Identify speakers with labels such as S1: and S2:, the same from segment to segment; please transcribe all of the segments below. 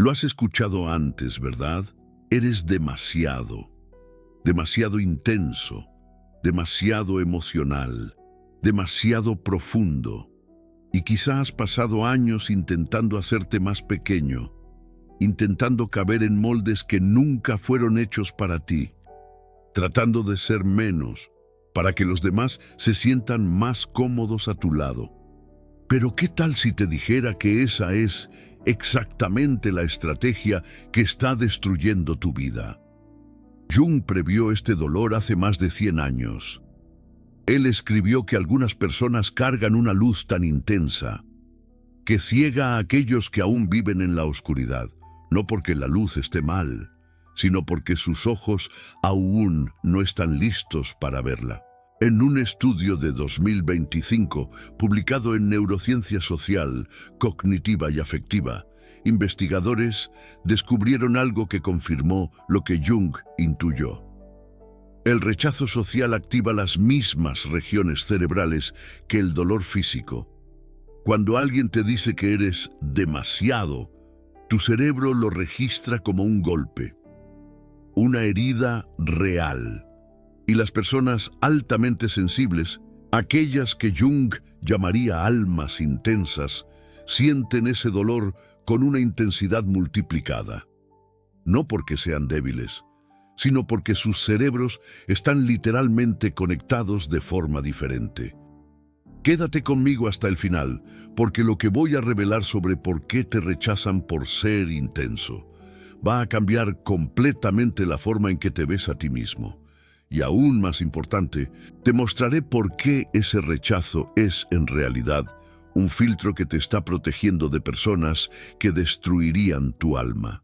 S1: Lo has escuchado antes, ¿verdad? Eres demasiado, demasiado intenso, demasiado emocional, demasiado profundo. Y quizás has pasado años intentando hacerte más pequeño, intentando caber en moldes que nunca fueron hechos para ti, tratando de ser menos, para que los demás se sientan más cómodos a tu lado. Pero ¿qué tal si te dijera que esa es exactamente la estrategia que está destruyendo tu vida? Jung previó este dolor hace más de 100 años. Él escribió que algunas personas cargan una luz tan intensa que ciega a aquellos que aún viven en la oscuridad, no porque la luz esté mal, sino porque sus ojos aún no están listos para verla. En un estudio de 2025, publicado en Neurociencia Social, Cognitiva y Afectiva, investigadores descubrieron algo que confirmó lo que Jung intuyó. El rechazo social activa las mismas regiones cerebrales que el dolor físico. Cuando alguien te dice que eres demasiado, tu cerebro lo registra como un golpe, una herida real. Y las personas altamente sensibles, aquellas que Jung llamaría almas intensas, sienten ese dolor con una intensidad multiplicada. No porque sean débiles, sino porque sus cerebros están literalmente conectados de forma diferente. Quédate conmigo hasta el final, porque lo que voy a revelar sobre por qué te rechazan por ser intenso va a cambiar completamente la forma en que te ves a ti mismo. Y aún más importante, te mostraré por qué ese rechazo es en realidad un filtro que te está protegiendo de personas que destruirían tu alma.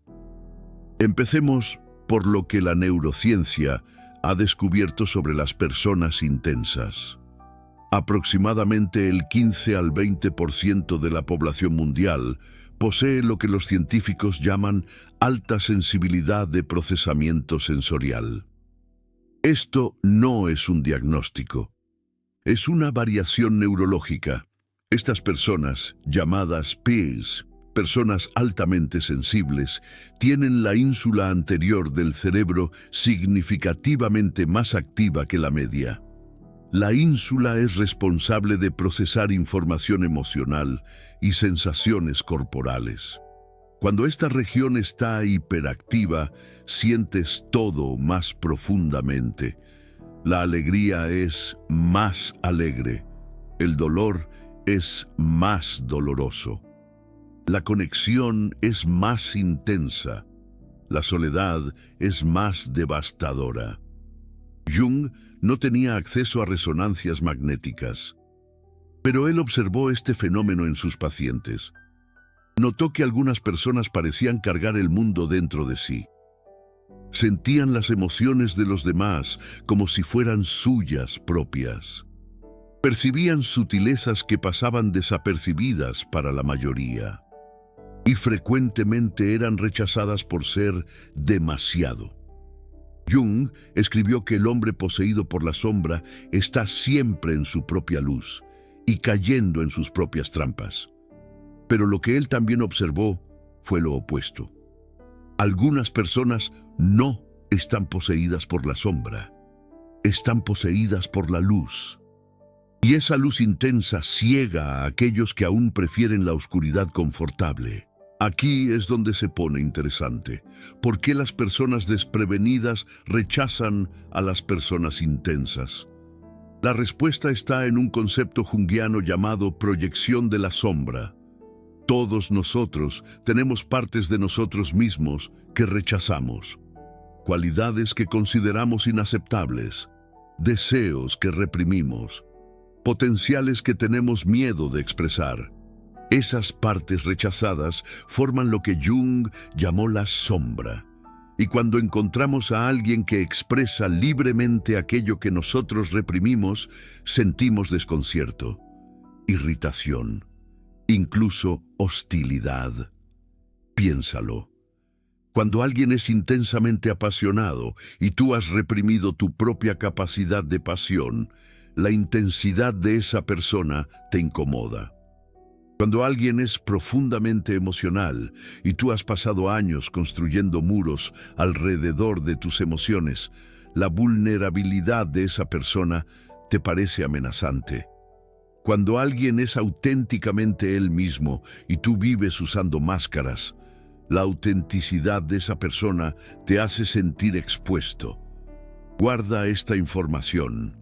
S1: Empecemos por lo que la neurociencia ha descubierto sobre las personas intensas. Aproximadamente el 15 al 20% de la población mundial posee lo que los científicos llaman alta sensibilidad de procesamiento sensorial. Esto no es un diagnóstico, es una variación neurológica. Estas personas, llamadas PIS, personas altamente sensibles, tienen la ínsula anterior del cerebro significativamente más activa que la media. La ínsula es responsable de procesar información emocional y sensaciones corporales. Cuando esta región está hiperactiva, sientes todo más profundamente. La alegría es más alegre. El dolor es más doloroso. La conexión es más intensa. La soledad es más devastadora. Jung no tenía acceso a resonancias magnéticas, pero él observó este fenómeno en sus pacientes. Notó que algunas personas parecían cargar el mundo dentro de sí. Sentían las emociones de los demás como si fueran suyas propias. Percibían sutilezas que pasaban desapercibidas para la mayoría. Y frecuentemente eran rechazadas por ser demasiado. Jung escribió que el hombre poseído por la sombra está siempre en su propia luz y cayendo en sus propias trampas. Pero lo que él también observó fue lo opuesto. Algunas personas no están poseídas por la sombra, están poseídas por la luz. Y esa luz intensa ciega a aquellos que aún prefieren la oscuridad confortable. Aquí es donde se pone interesante. ¿Por qué las personas desprevenidas rechazan a las personas intensas? La respuesta está en un concepto junguiano llamado proyección de la sombra. Todos nosotros tenemos partes de nosotros mismos que rechazamos, cualidades que consideramos inaceptables, deseos que reprimimos, potenciales que tenemos miedo de expresar. Esas partes rechazadas forman lo que Jung llamó la sombra. Y cuando encontramos a alguien que expresa libremente aquello que nosotros reprimimos, sentimos desconcierto, irritación, incluso hostilidad. Piénsalo. Cuando alguien es intensamente apasionado y tú has reprimido tu propia capacidad de pasión, la intensidad de esa persona te incomoda. Cuando alguien es profundamente emocional y tú has pasado años construyendo muros alrededor de tus emociones, la vulnerabilidad de esa persona te parece amenazante. Cuando alguien es auténticamente él mismo y tú vives usando máscaras, la autenticidad de esa persona te hace sentir expuesto. Guarda esta información.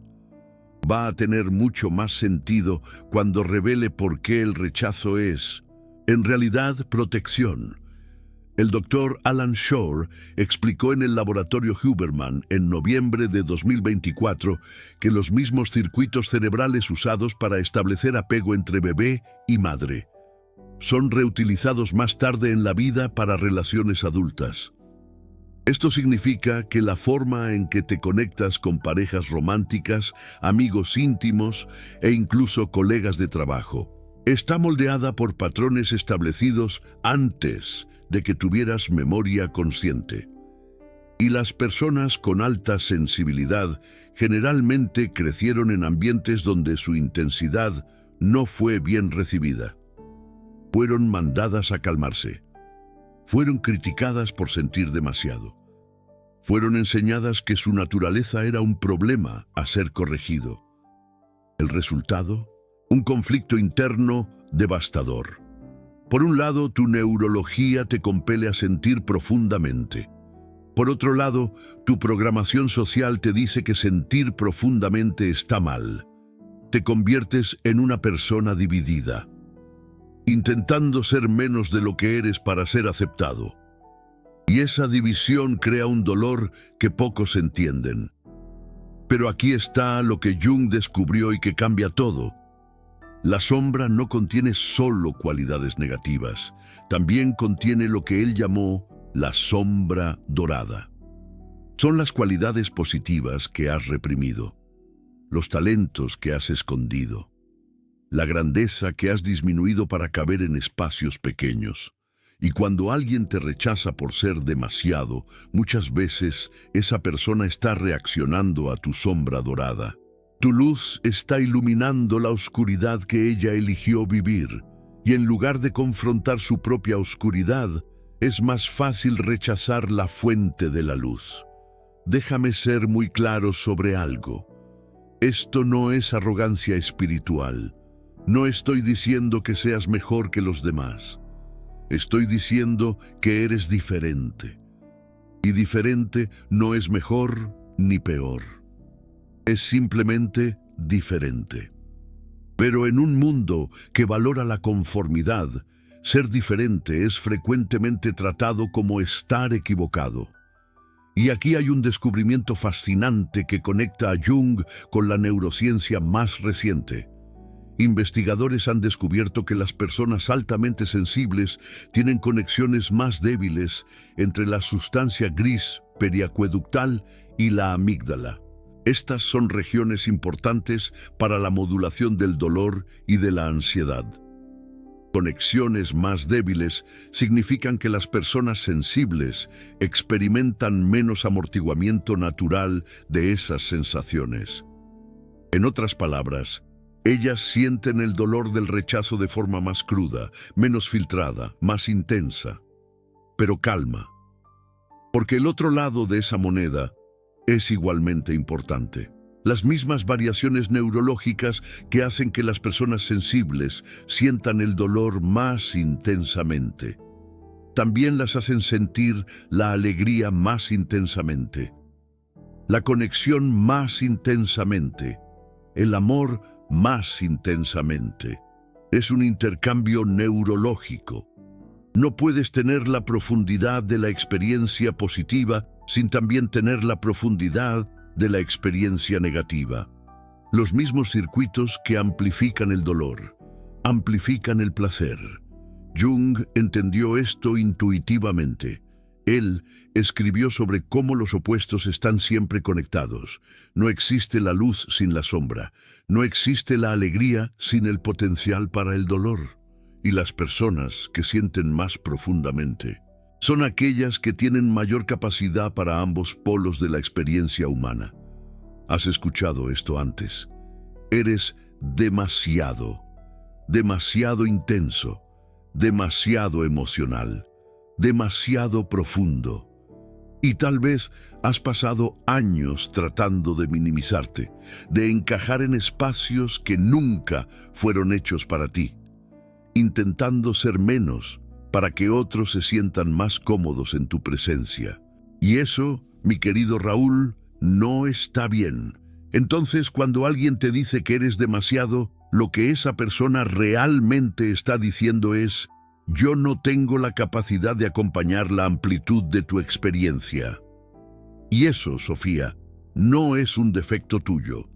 S1: Va a tener mucho más sentido cuando revele por qué el rechazo es, en realidad, protección. El doctor Alan Shore explicó en el laboratorio Huberman en noviembre de 2024 que los mismos circuitos cerebrales usados para establecer apego entre bebé y madre son reutilizados más tarde en la vida para relaciones adultas. Esto significa que la forma en que te conectas con parejas románticas, amigos íntimos e incluso colegas de trabajo está moldeada por patrones establecidos antes de que tuvieras memoria consciente. Y las personas con alta sensibilidad generalmente crecieron en ambientes donde su intensidad no fue bien recibida. Fueron mandadas a calmarse. Fueron criticadas por sentir demasiado. Fueron enseñadas que su naturaleza era un problema a ser corregido. El resultado, un conflicto interno devastador. Por un lado, tu neurología te compele a sentir profundamente. Por otro lado, tu programación social te dice que sentir profundamente está mal. Te conviertes en una persona dividida, intentando ser menos de lo que eres para ser aceptado. Y esa división crea un dolor que pocos entienden. Pero aquí está lo que Jung descubrió y que cambia todo. La sombra no contiene solo cualidades negativas, también contiene lo que él llamó la sombra dorada. Son las cualidades positivas que has reprimido, los talentos que has escondido, la grandeza que has disminuido para caber en espacios pequeños. Y cuando alguien te rechaza por ser demasiado, muchas veces esa persona está reaccionando a tu sombra dorada. Tu luz está iluminando la oscuridad que ella eligió vivir, y en lugar de confrontar su propia oscuridad, es más fácil rechazar la fuente de la luz. Déjame ser muy claro sobre algo. Esto no es arrogancia espiritual. No estoy diciendo que seas mejor que los demás. Estoy diciendo que eres diferente. Y diferente no es mejor ni peor. Es simplemente diferente. Pero en un mundo que valora la conformidad, ser diferente es frecuentemente tratado como estar equivocado. Y aquí hay un descubrimiento fascinante que conecta a Jung con la neurociencia más reciente. Investigadores han descubierto que las personas altamente sensibles tienen conexiones más débiles entre la sustancia gris periacueductal y la amígdala. Estas son regiones importantes para la modulación del dolor y de la ansiedad. Conexiones más débiles significan que las personas sensibles experimentan menos amortiguamiento natural de esas sensaciones. En otras palabras, ellas sienten el dolor del rechazo de forma más cruda, menos filtrada, más intensa. Pero calma, porque el otro lado de esa moneda es igualmente importante. Las mismas variaciones neurológicas que hacen que las personas sensibles sientan el dolor más intensamente, también las hacen sentir la alegría más intensamente, la conexión más intensamente, el amor más intensamente. Es un intercambio neurológico. No puedes tener la profundidad de la experiencia positiva sin también tener la profundidad de la experiencia negativa. Los mismos circuitos que amplifican el dolor, amplifican el placer. Jung entendió esto intuitivamente. Él escribió sobre cómo los opuestos están siempre conectados. No existe la luz sin la sombra. No existe la alegría sin el potencial para el dolor. Y las personas que sienten más profundamente son aquellas que tienen mayor capacidad para ambos polos de la experiencia humana. ¿Has escuchado esto antes? Eres demasiado. demasiado intenso, demasiado emocional, demasiado profundo. Y tal vez has pasado años tratando de minimizarte, de encajar en espacios que nunca fueron hechos para ti, intentando ser menos para que otros se sientan más cómodos en tu presencia. Y eso, mi querido Raúl, no está bien. Entonces, cuando alguien te dice que eres demasiado, lo que esa persona realmente está diciendo es: yo no tengo la capacidad de acompañar la amplitud de tu experiencia. Y eso, Sofía, no es un defecto tuyo.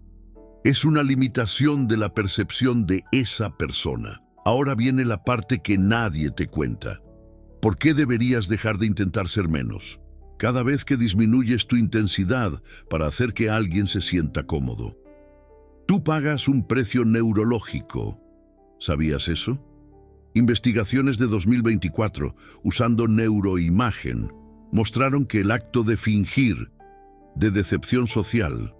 S1: Es una limitación de la percepción de esa persona. Ahora viene la parte que nadie te cuenta. ¿Por qué deberías dejar de intentar ser menos? Cada vez que disminuyes tu intensidad para hacer que alguien se sienta cómodo, tú pagas un precio neurológico. ¿Sabías eso? Investigaciones de 2024, usando neuroimagen, mostraron que el acto de fingir, de decepción social,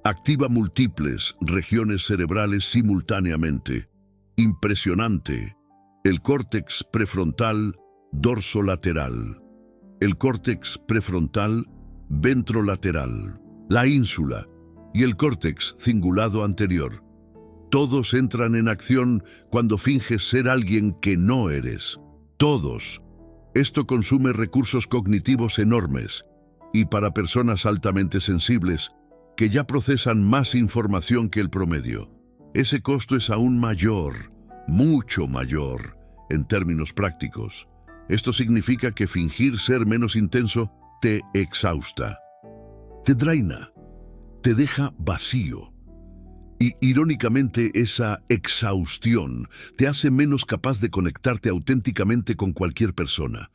S1: activa múltiples regiones cerebrales simultáneamente. Impresionante. El córtex prefrontal dorsolateral, el córtex prefrontal ventrolateral, la ínsula y el córtex cingulado anterior. Todos entran en acción cuando finges ser alguien que no eres. Todos. Esto consume recursos cognitivos enormes, y para personas altamente sensibles, que ya procesan más información que el promedio, ese costo es aún mayor, mucho mayor, en términos prácticos. Esto significa que fingir ser menos intenso te exhausta, te draina, te deja vacío. Y irónicamente, esa exhaustión te hace menos capaz de conectarte auténticamente con cualquier persona,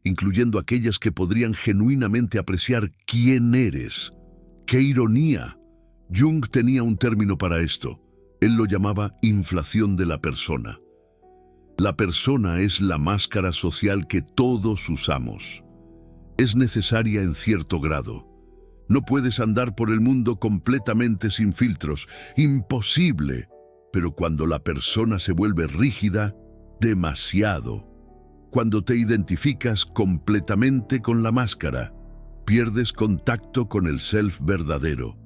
S1: incluyendo aquellas que podrían genuinamente apreciar quién eres. ¡Qué ironía! Jung tenía un término para esto. Él lo llamaba inflación de la persona. La persona es la máscara social que todos usamos. Es necesaria en cierto grado. No puedes andar por el mundo completamente sin filtros. Imposible. Pero cuando la persona se vuelve rígida, demasiado. Cuando te identificas completamente con la máscara, pierdes contacto con el self verdadero.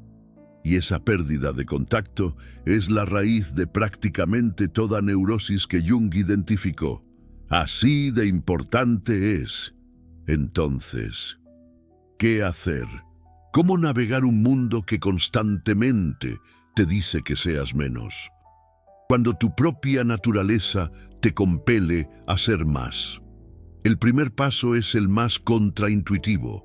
S1: Y esa pérdida de contacto es la raíz de prácticamente toda neurosis que Jung identificó. Así de importante es. Entonces, ¿qué hacer? ¿Cómo navegar un mundo que constantemente te dice que seas menos, cuando tu propia naturaleza te compele a ser más? El primer paso es el más contraintuitivo.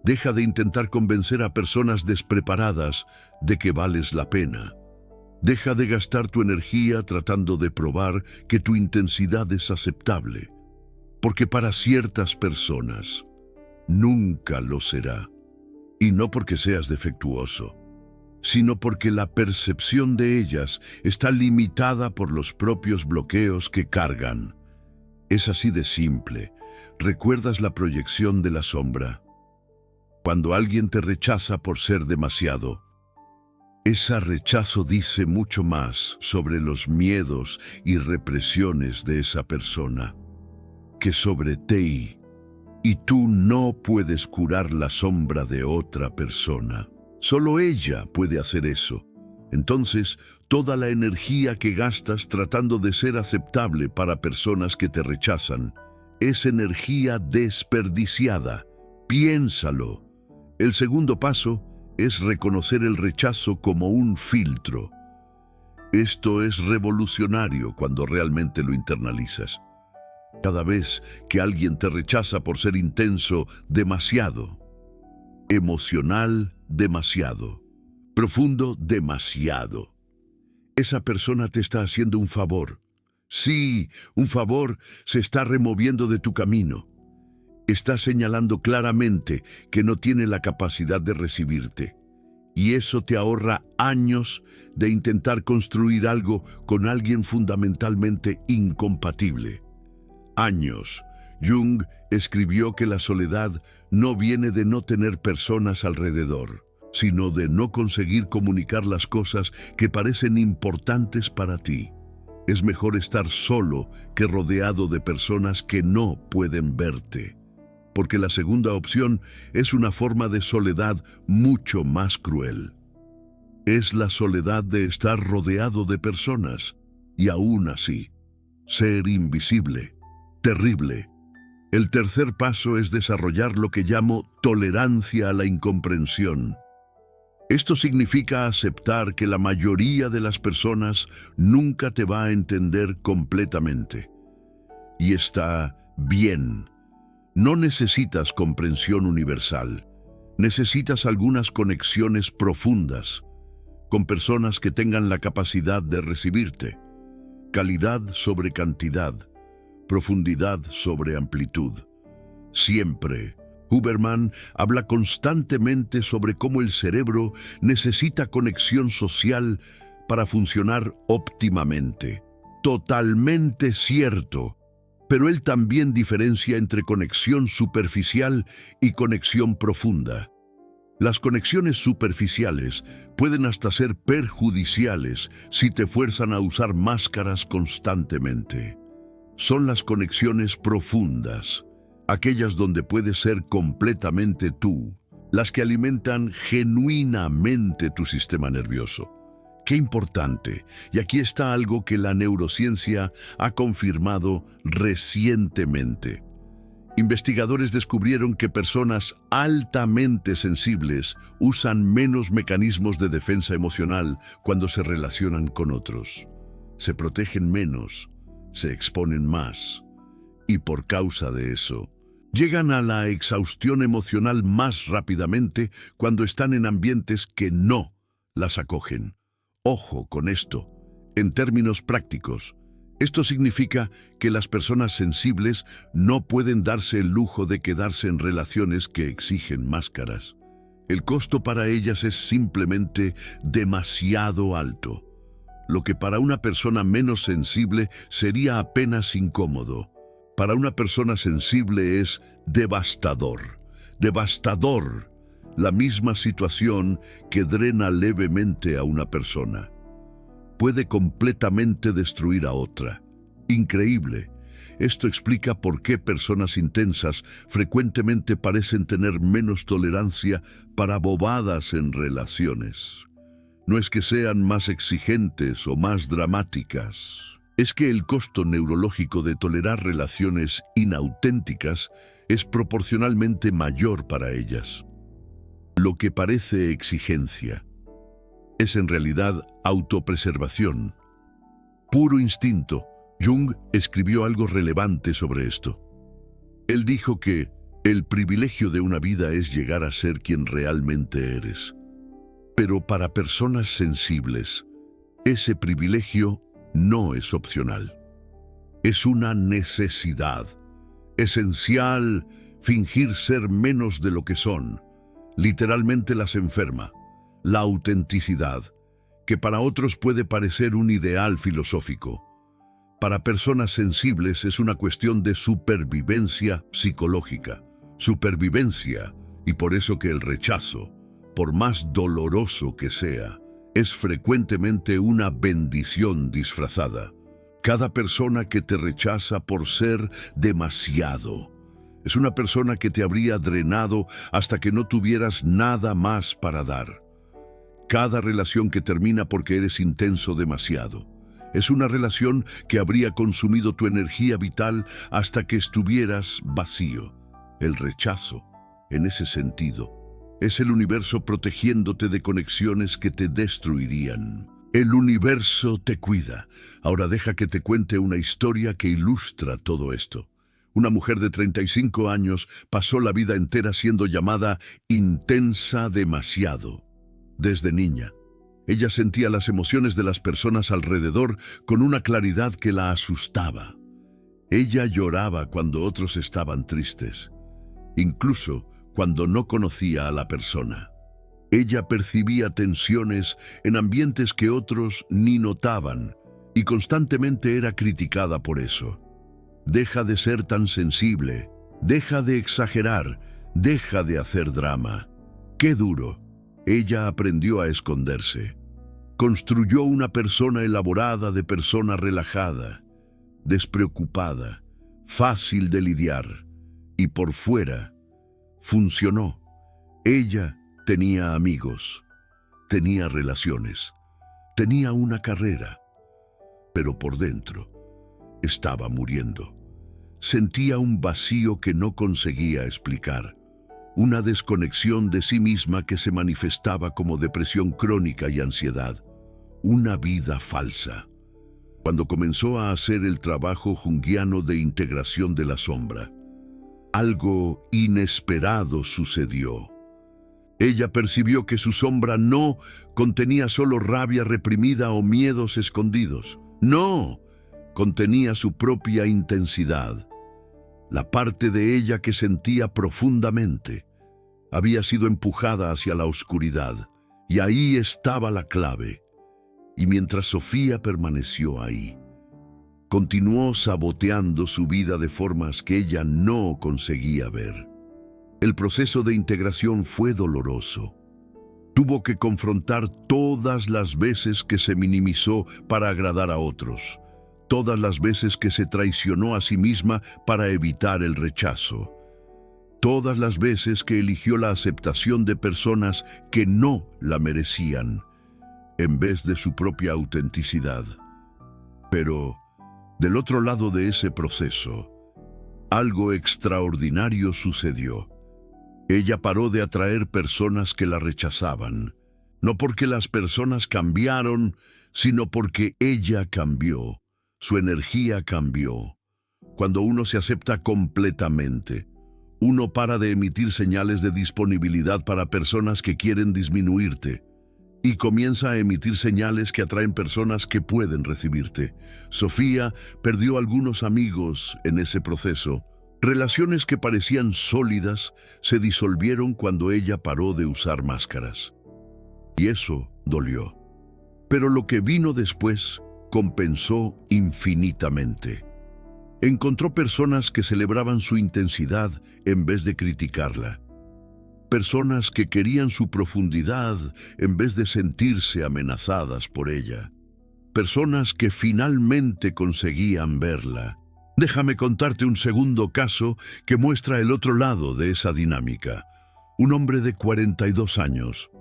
S1: Deja de intentar convencer a personas despreparadas de que vales la pena. Deja de gastar tu energía tratando de probar que tu intensidad es aceptable, porque para ciertas personas nunca lo será. Y no porque seas defectuoso, sino porque la percepción de ellas está limitada por los propios bloqueos que cargan. Es así de simple. ¿Recuerdas la proyección de la sombra? Cuando alguien te rechaza por ser demasiado, ese rechazo dice mucho más sobre los miedos y represiones de esa persona que sobre ti. Y tú no puedes curar la sombra de otra persona. Solo ella puede hacer eso. Entonces, toda la energía que gastas tratando de ser aceptable para personas que te rechazan es energía desperdiciada. Piénsalo. El segundo paso es reconocer el rechazo como un filtro. Esto es revolucionario cuando realmente lo internalizas. Cada vez que alguien te rechaza por ser intenso, demasiado, emocional, demasiado, profundo, demasiado, esa persona te está haciendo un favor. Sí, un favor. Se está removiendo de tu camino. Está señalando claramente que no tiene la capacidad de recibirte. Y eso te ahorra años de intentar construir algo con alguien fundamentalmente incompatible. Años. Jung escribió que la soledad no viene de no tener personas alrededor, sino de no conseguir comunicar las cosas que parecen importantes para ti. Es mejor estar solo que rodeado de personas que no pueden verte, porque la segunda opción es una forma de soledad mucho más cruel. Es la soledad de estar rodeado de personas y aún así ser invisible. Terrible. El tercer paso es desarrollar lo que llamo tolerancia a la incomprensión. Esto significa aceptar que la mayoría de las personas nunca te va a entender completamente. Y está bien. No necesitas comprensión universal. Necesitas algunas conexiones profundas con personas que tengan la capacidad de recibirte. Calidad sobre cantidad, profundidad sobre amplitud. Siempre. Huberman habla constantemente sobre cómo el cerebro necesita conexión social para funcionar óptimamente. Totalmente cierto. Pero él también diferencia entre conexión superficial y conexión profunda. Las conexiones superficiales pueden hasta ser perjudiciales si te fuerzan a usar máscaras constantemente. Son las conexiones profundas, aquellas donde puedes ser completamente tú, las que alimentan genuinamente tu sistema nervioso. ¡Qué importante! Y aquí está algo que la neurociencia ha confirmado recientemente. Investigadores descubrieron que personas altamente sensibles usan menos mecanismos de defensa emocional cuando se relacionan con otros. Se protegen menos, se exponen más, y por causa de eso, llegan a la exhaustión emocional más rápidamente cuando están en ambientes que no las acogen. Ojo con esto. En términos prácticos, esto significa que las personas sensibles no pueden darse el lujo de quedarse en relaciones que exigen máscaras. El costo para ellas es simplemente demasiado alto, lo que para una persona menos sensible sería apenas incómodo. Para una persona sensible es devastador. Devastador. La misma situación que drena levemente a una persona puede completamente destruir a otra. Increíble. Esto explica por qué personas intensas frecuentemente parecen tener menos tolerancia para bobadas en relaciones. No es que sean más exigentes o más dramáticas. Es que el costo neurológico de tolerar relaciones inauténticas es proporcionalmente mayor para ellas. Lo que parece exigencia es en realidad autopreservación. Puro instinto. Jung escribió algo relevante sobre esto. Él dijo que el privilegio de una vida es llegar a ser quien realmente eres. Pero para personas sensibles, ese privilegio no es opcional. Es una necesidad. Esencial fingir ser menos de lo que son. Literalmente las enferma. La autenticidad, que para otros puede parecer un ideal filosófico, para personas sensibles es una cuestión de supervivencia psicológica. Supervivencia, y por eso que el rechazo, por más doloroso que sea, es frecuentemente una bendición disfrazada. Cada persona que te rechaza por ser demasiado es una persona que te habría drenado hasta que no tuvieras nada más para dar. Cada relación que termina porque eres intenso demasiado es una relación que habría consumido tu energía vital hasta que estuvieras vacío. El rechazo, en ese sentido, es el universo protegiéndote de conexiones que te destruirían. El universo te cuida. Ahora deja que te cuente una historia que ilustra todo esto. Una mujer de 35 años pasó la vida entera siendo llamada intensa demasiado. Desde niña, ella sentía las emociones de las personas alrededor con una claridad que la asustaba. Ella lloraba cuando otros estaban tristes, incluso cuando no conocía a la persona. Ella percibía tensiones en ambientes que otros ni notaban y constantemente era criticada por eso. Deja de ser tan sensible, deja de exagerar, deja de hacer drama. ¡Qué duro! Ella aprendió a esconderse. Construyó una persona elaborada de persona relajada, despreocupada, fácil de lidiar, y por fuera funcionó. Ella tenía amigos, tenía relaciones, tenía una carrera, pero por dentro estaba muriendo. Sentía un vacío que no conseguía explicar, una desconexión de sí misma que se manifestaba como depresión crónica y ansiedad, una vida falsa. Cuando comenzó a hacer el trabajo junguiano de integración de la sombra, algo inesperado sucedió. Ella percibió que su sombra no contenía solo rabia reprimida o miedos escondidos. No, contenía su propia intensidad. La parte de ella que sentía profundamente había sido empujada hacia la oscuridad, y ahí estaba la clave. Y mientras Sofía permaneció ahí, continuó saboteando su vida de formas que ella no conseguía ver. El proceso de integración fue doloroso. Tuvo que confrontar todas las veces que se minimizó para agradar a otros, todas las veces que se traicionó a sí misma para evitar el rechazo, todas las veces que eligió la aceptación de personas que no la merecían, en vez de su propia autenticidad. Pero, del otro lado de ese proceso, algo extraordinario sucedió. Ella paró de atraer personas que la rechazaban, no porque las personas cambiaron, sino porque ella cambió, su energía cambió. Cuando uno se acepta completamente, uno para de emitir señales de disponibilidad para personas que quieren disminuirte, y comienza a emitir señales que atraen personas que pueden recibirte. Sofía perdió algunos amigos en ese proceso. Relaciones que parecían sólidas se disolvieron cuando ella paró de usar máscaras. Y eso dolió. Pero lo que vino después compensó infinitamente. Encontró personas que celebraban su intensidad en vez de criticarla. Personas que querían su profundidad en vez de sentirse amenazadas por ella. Personas que finalmente conseguían verla. Déjame contarte un segundo caso que muestra el otro lado de esa dinámica. Un hombre de 42 años,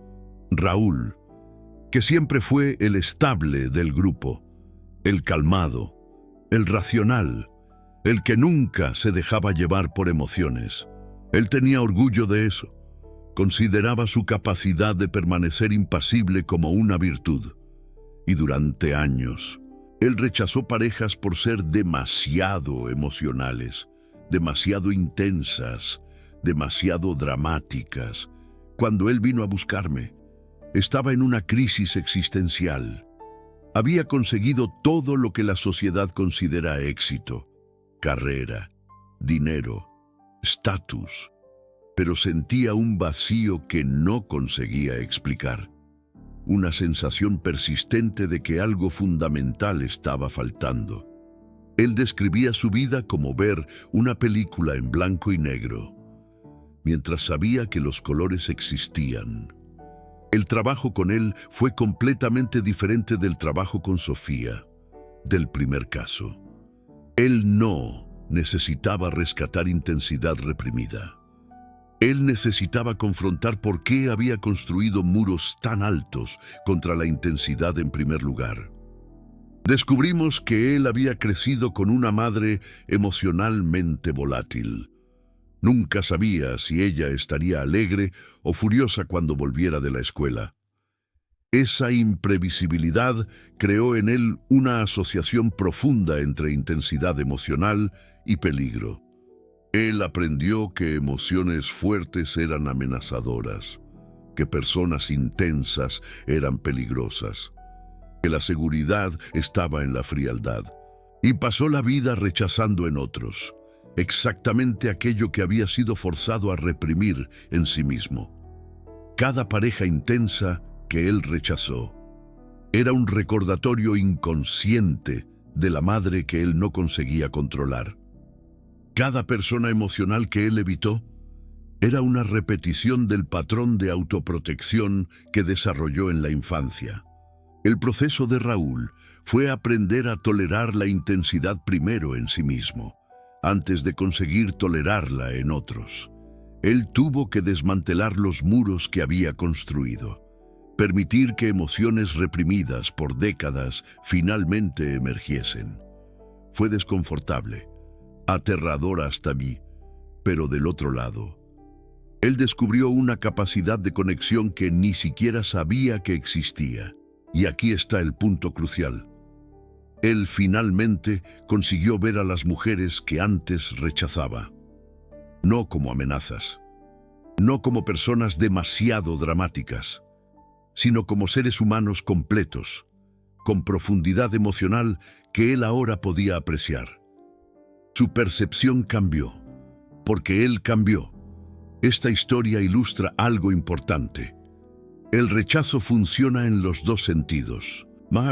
S1: Raúl, que siempre fue el estable del grupo, el calmado, el racional, el que nunca se dejaba llevar por emociones. Él tenía orgullo de eso. Consideraba su capacidad de permanecer impasible como una virtud. Y durante años, él rechazó parejas por ser demasiado emocionales, demasiado intensas, demasiado dramáticas. Cuando él vino a buscarme, estaba en una crisis existencial. Había conseguido todo lo que la sociedad considera éxito: carrera, dinero, estatus, pero sentía un vacío que no conseguía explicar. Una sensación persistente de que algo fundamental estaba faltando. Él describía su vida como ver una película en blanco y negro, mientras sabía que los colores existían. El trabajo con él fue completamente diferente del trabajo con Sofía, del primer caso. Él no necesitaba rescatar intensidad reprimida. Él necesitaba confrontar por qué había construido muros tan altos contra la intensidad en primer lugar. Descubrimos que él había crecido con una madre emocionalmente volátil. Nunca sabía si ella estaría alegre o furiosa cuando volviera de la escuela. Esa imprevisibilidad creó en él una asociación profunda entre intensidad emocional y peligro. Él aprendió que emociones fuertes eran amenazadoras, que personas intensas eran peligrosas, que la seguridad estaba en la frialdad, y pasó la vida rechazando en otros exactamente aquello que había sido forzado a reprimir en sí mismo. Cada pareja intensa que él rechazó era un recordatorio inconsciente de la madre que él no conseguía controlar. Cada persona emocional que él evitó era una repetición del patrón de autoprotección que desarrolló en la infancia. El proceso de Raúl fue aprender a tolerar la intensidad primero en sí mismo, antes de conseguir tolerarla en otros. Él tuvo que desmantelar los muros que había construido, permitir que emociones reprimidas por décadas finalmente emergiesen. Fue desconfortable, aterrador hasta mí, pero del otro lado, él descubrió una capacidad de conexión que ni siquiera sabía que existía. Y aquí está el punto crucial. Él finalmente consiguió ver a las mujeres que antes rechazaba, no como amenazas, no como personas demasiado dramáticas, sino como seres humanos completos, con profundidad emocional que él ahora podía apreciar. Su percepción cambió, porque él cambió. Esta historia ilustra algo importante. El rechazo funciona en los dos sentidos.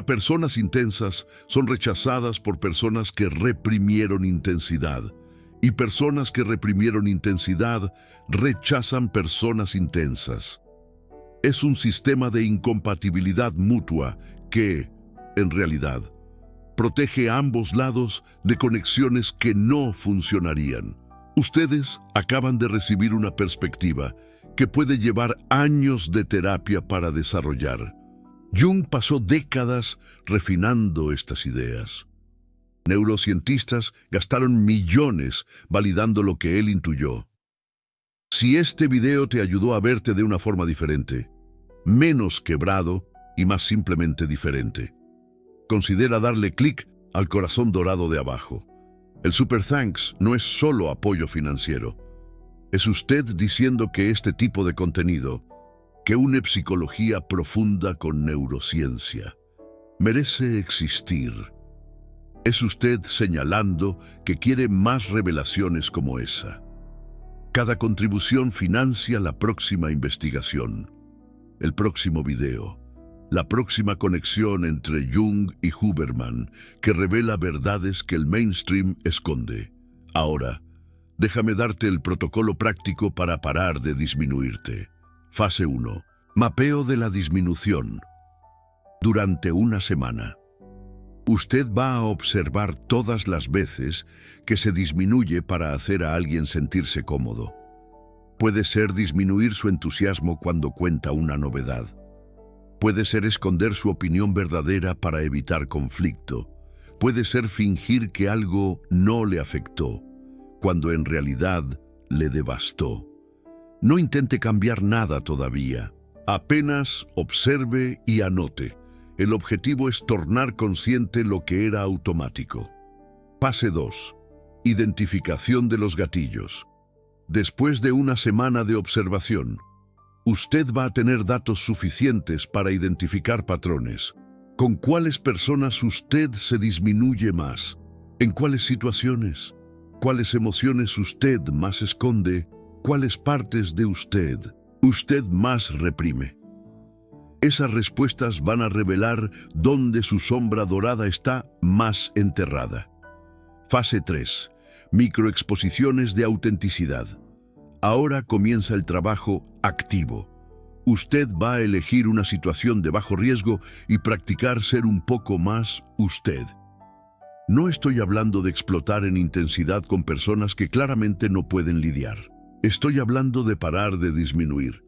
S1: Personas intensas son rechazadas por personas que reprimieron intensidad, y personas que reprimieron intensidad rechazan personas intensas. Es un sistema de incompatibilidad mutua que, en realidad, protege a ambos lados de conexiones que no funcionarían. Ustedes acaban de recibir una perspectiva que puede llevar años de terapia para desarrollar. Jung pasó décadas refinando estas ideas. Neurocientistas gastaron millones validando lo que él intuyó. Si este video te ayudó a verte de una forma diferente, menos quebrado y más simplemente diferente, considera darle clic al corazón dorado de abajo. El Super Thanks no es solo apoyo financiero. Es usted diciendo que este tipo de contenido, que une psicología profunda con neurociencia, merece existir. Es usted señalando que quiere más revelaciones como esa. Cada contribución financia la próxima investigación, el próximo video, la próxima conexión entre Jung y Huberman, que revela verdades que el mainstream esconde. Ahora, déjame darte el protocolo práctico para parar de disminuirte. Fase 1. Mapeo de la disminución. Durante una semana, usted va a observar todas las veces que se disminuye para hacer a alguien sentirse cómodo. Puede ser disminuir su entusiasmo cuando cuenta una novedad. Puede ser esconder su opinión verdadera para evitar conflicto. Puede ser fingir que algo no le afectó, cuando en realidad le devastó. No intente cambiar nada todavía. Apenas observe y anote. El objetivo es tornar consciente lo que era automático. Fase 2. Identificación de los gatillos. Después de una semana de observación, usted va a tener datos suficientes para identificar patrones. ¿Con cuáles personas usted se disminuye más? ¿En cuáles situaciones? ¿Cuáles emociones usted más esconde? ¿Cuáles partes de usted más reprime? Esas respuestas van a revelar dónde su sombra dorada está más enterrada. Fase 3. Microexposiciones de autenticidad. Ahora comienza el trabajo activo. Usted va a elegir una situación de bajo riesgo y practicar ser un poco más usted. No estoy hablando de explotar en intensidad con personas que claramente no pueden lidiar. Estoy hablando de parar de disminuir,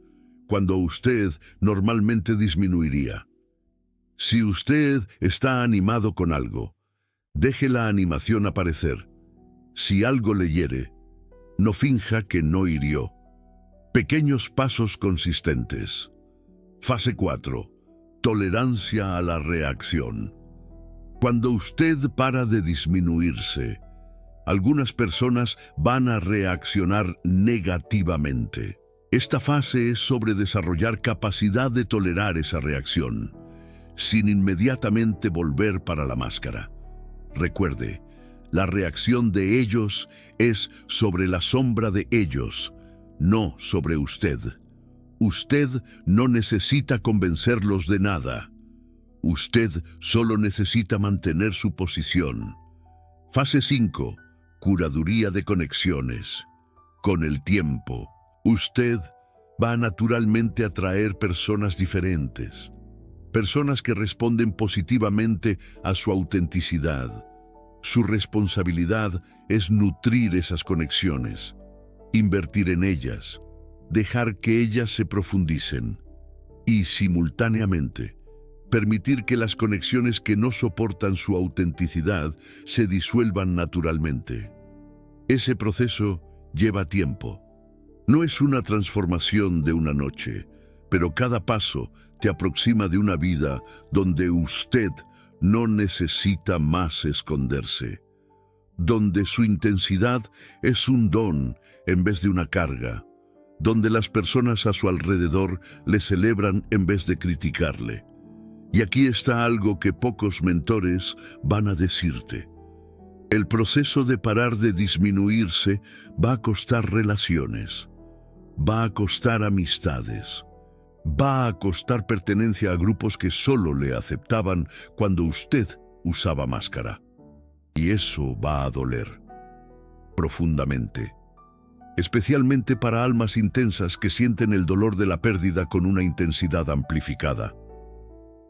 S1: cuando usted normalmente disminuiría. Si usted está animado con algo, deje la animación aparecer. Si algo le hiere, no finja que no hirió. Pequeños pasos consistentes. Fase 4. Tolerancia a la reacción. Cuando usted para de disminuirse, algunas personas van a reaccionar negativamente. Esta fase es sobre desarrollar capacidad de tolerar esa reacción, sin inmediatamente volver para la máscara. Recuerde, la reacción de ellos es sobre la sombra de ellos, no sobre usted. Usted no necesita convencerlos de nada. Usted solo necesita mantener su posición. Fase 5. Curaduría de conexiones. Con el tiempo, usted va naturalmente a atraer personas diferentes. Personas que responden positivamente a su autenticidad. Su responsabilidad es nutrir esas conexiones, invertir en ellas, dejar que ellas se profundicen y, simultáneamente, permitir que las conexiones que no soportan su autenticidad se disuelvan naturalmente. Ese proceso lleva tiempo. No es una transformación de una noche, pero cada paso te aproxima de una vida donde usted no necesita más esconderse, donde su intensidad es un don en vez de una carga, donde las personas a su alrededor le celebran en vez de criticarle. Y aquí está algo que pocos mentores van a decirte. El proceso de parar de disminuirse va a costar relaciones, va a costar amistades, va a costar pertenencia a grupos que solo le aceptaban cuando usted usaba máscara. Y eso va a doler profundamente, especialmente para almas intensas que sienten el dolor de la pérdida con una intensidad amplificada.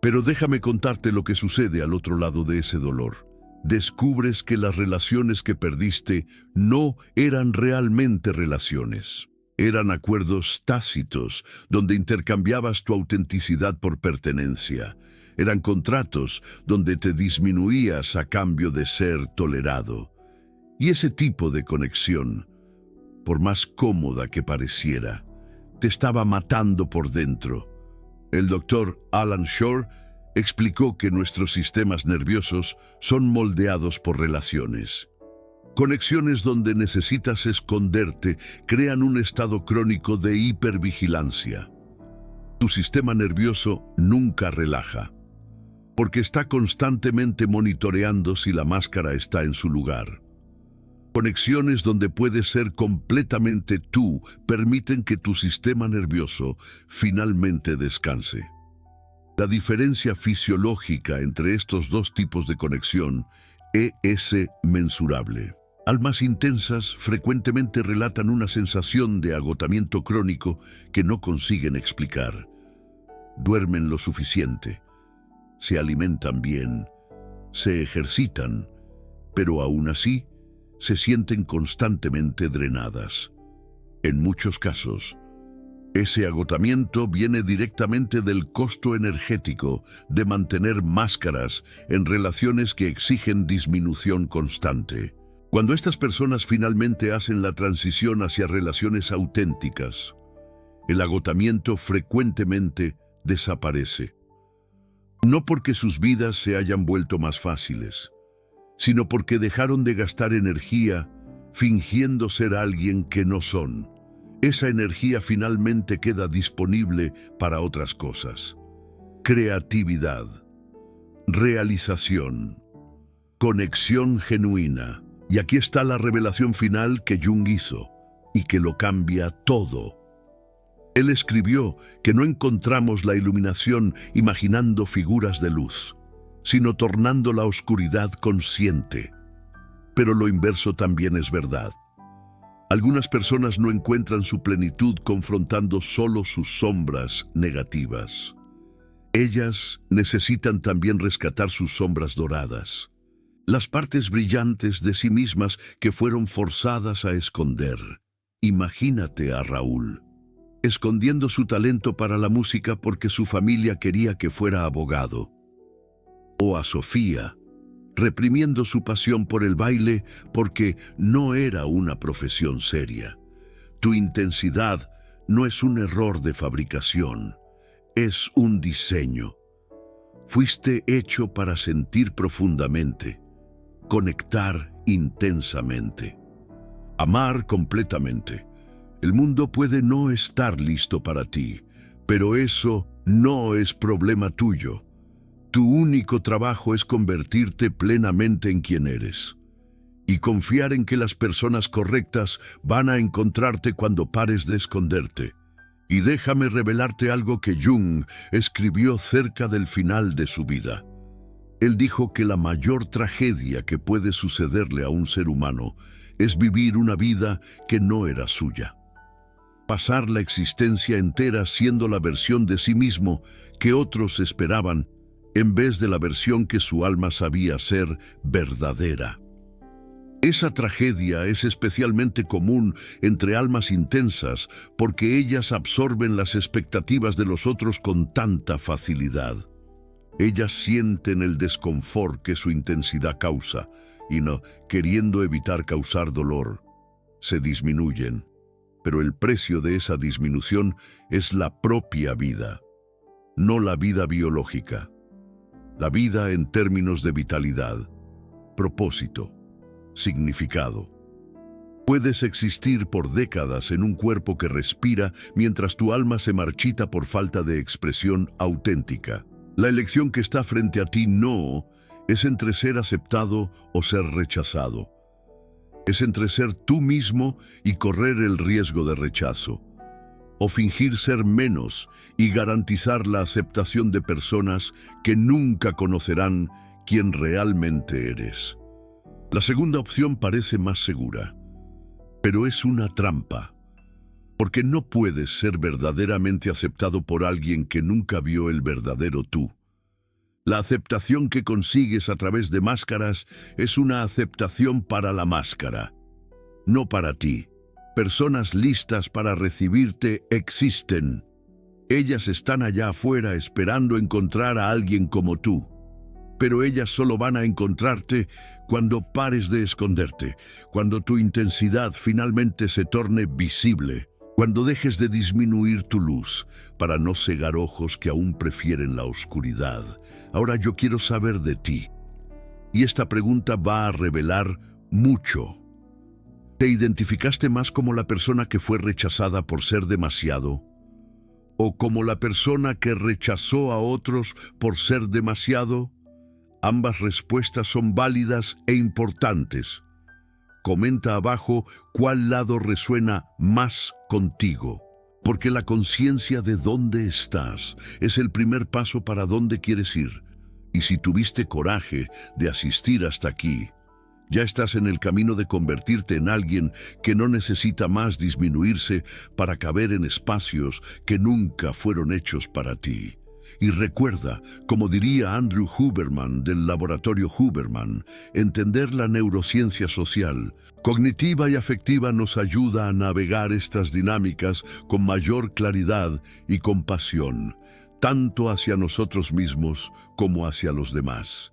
S1: Pero déjame contarte lo que sucede al otro lado de ese dolor. Descubres que las relaciones que perdiste no eran realmente relaciones. Eran acuerdos tácitos donde intercambiabas tu autenticidad por pertenencia. Eran contratos donde te disminuías a cambio de ser tolerado. Y ese tipo de conexión, por más cómoda que pareciera, te estaba matando por dentro. El doctor Alan Shore explicó que nuestros sistemas nerviosos son moldeados por relaciones. Conexiones donde necesitas esconderte crean un estado crónico de hipervigilancia. Tu sistema nervioso nunca relaja, porque está constantemente monitoreando si la máscara está en su lugar. Conexiones donde puedes ser completamente tú permiten que tu sistema nervioso finalmente descanse. La diferencia fisiológica entre estos dos tipos de conexión es mensurable. Almas intensas frecuentemente relatan una sensación de agotamiento crónico que no consiguen explicar. Duermen lo suficiente, se alimentan bien, se ejercitan, pero aún así se sienten constantemente drenadas. En muchos casos, ese agotamiento viene directamente del costo energético de mantener máscaras en relaciones que exigen disminución constante. Cuando estas personas finalmente hacen la transición hacia relaciones auténticas, el agotamiento frecuentemente desaparece. No porque sus vidas se hayan vuelto más fáciles, sino porque dejaron de gastar energía fingiendo ser alguien que no son. Esa energía finalmente queda disponible para otras cosas. Creatividad, realización, conexión genuina. Y aquí está la revelación final que Jung hizo y que lo cambia todo. Él escribió que no encontramos la iluminación imaginando figuras de luz, sino tornando la oscuridad consciente. Pero lo inverso también es verdad. Algunas personas no encuentran su plenitud confrontando solo sus sombras negativas. Ellas necesitan también rescatar sus sombras doradas, las partes brillantes de sí mismas que fueron forzadas a esconder. Imagínate a Raúl, escondiendo su talento para la música porque su familia quería que fuera abogado. O a Sofía, reprimiendo su pasión por el baile porque no era una profesión seria. Tu intensidad no es un error de fabricación, es un diseño. Fuiste hecho para sentir profundamente, conectar intensamente, amar completamente. El mundo puede no estar listo para ti, pero eso no es problema tuyo. Tu único trabajo es convertirte plenamente en quien eres y confiar en que las personas correctas van a encontrarte cuando pares de esconderte. Y déjame revelarte algo que Jung escribió cerca del final de su vida. Él dijo que la mayor tragedia que puede sucederle a un ser humano es vivir una vida que no era suya. pasar la existencia entera siendo la versión de sí mismo que otros esperaban, en vez de la versión que su alma sabía ser verdadera. Esa tragedia es especialmente común entre almas intensas porque ellas absorben las expectativas de los otros con tanta facilidad. Ellas sienten el desconfort que su intensidad causa y no, queriendo evitar causar dolor, se disminuyen. Pero el precio de esa disminución es la propia vida, no la vida biológica. La vida en términos de vitalidad, propósito, significado. Puedes existir por décadas en un cuerpo que respira mientras tu alma se marchita por falta de expresión auténtica. La elección que está frente a ti no es entre ser aceptado o ser rechazado. Es entre ser tú mismo y correr el riesgo de rechazo, o fingir ser menos y garantizar la aceptación de personas que nunca conocerán quién realmente eres. La segunda opción parece más segura, pero es una trampa, porque no puedes ser verdaderamente aceptado por alguien que nunca vio el verdadero tú. La aceptación que consigues a través de máscaras es una aceptación para la máscara, no para ti. Personas listas para recibirte existen. Ellas están allá afuera esperando encontrar a alguien como tú. Pero ellas solo van a encontrarte cuando pares de esconderte, cuando tu intensidad finalmente se torne visible, cuando dejes de disminuir tu luz para no cegar ojos que aún prefieren la oscuridad. Ahora yo quiero saber de ti, y esta pregunta va a revelar mucho. ¿Te identificaste más como la persona que fue rechazada por ser demasiado? ¿O como la persona que rechazó a otros por ser demasiado? Ambas respuestas son válidas e importantes. Comenta abajo cuál lado resuena más contigo, porque la conciencia de dónde estás es el primer paso para dónde quieres ir. Y si tuviste coraje de asistir hasta aquí, ya estás en el camino de convertirte en alguien que no necesita más disminuirse para caber en espacios que nunca fueron hechos para ti. Y recuerda, como diría Andrew Huberman del laboratorio Huberman, entender la neurociencia social, cognitiva y afectiva nos ayuda a navegar estas dinámicas con mayor claridad y compasión, tanto hacia nosotros mismos como hacia los demás.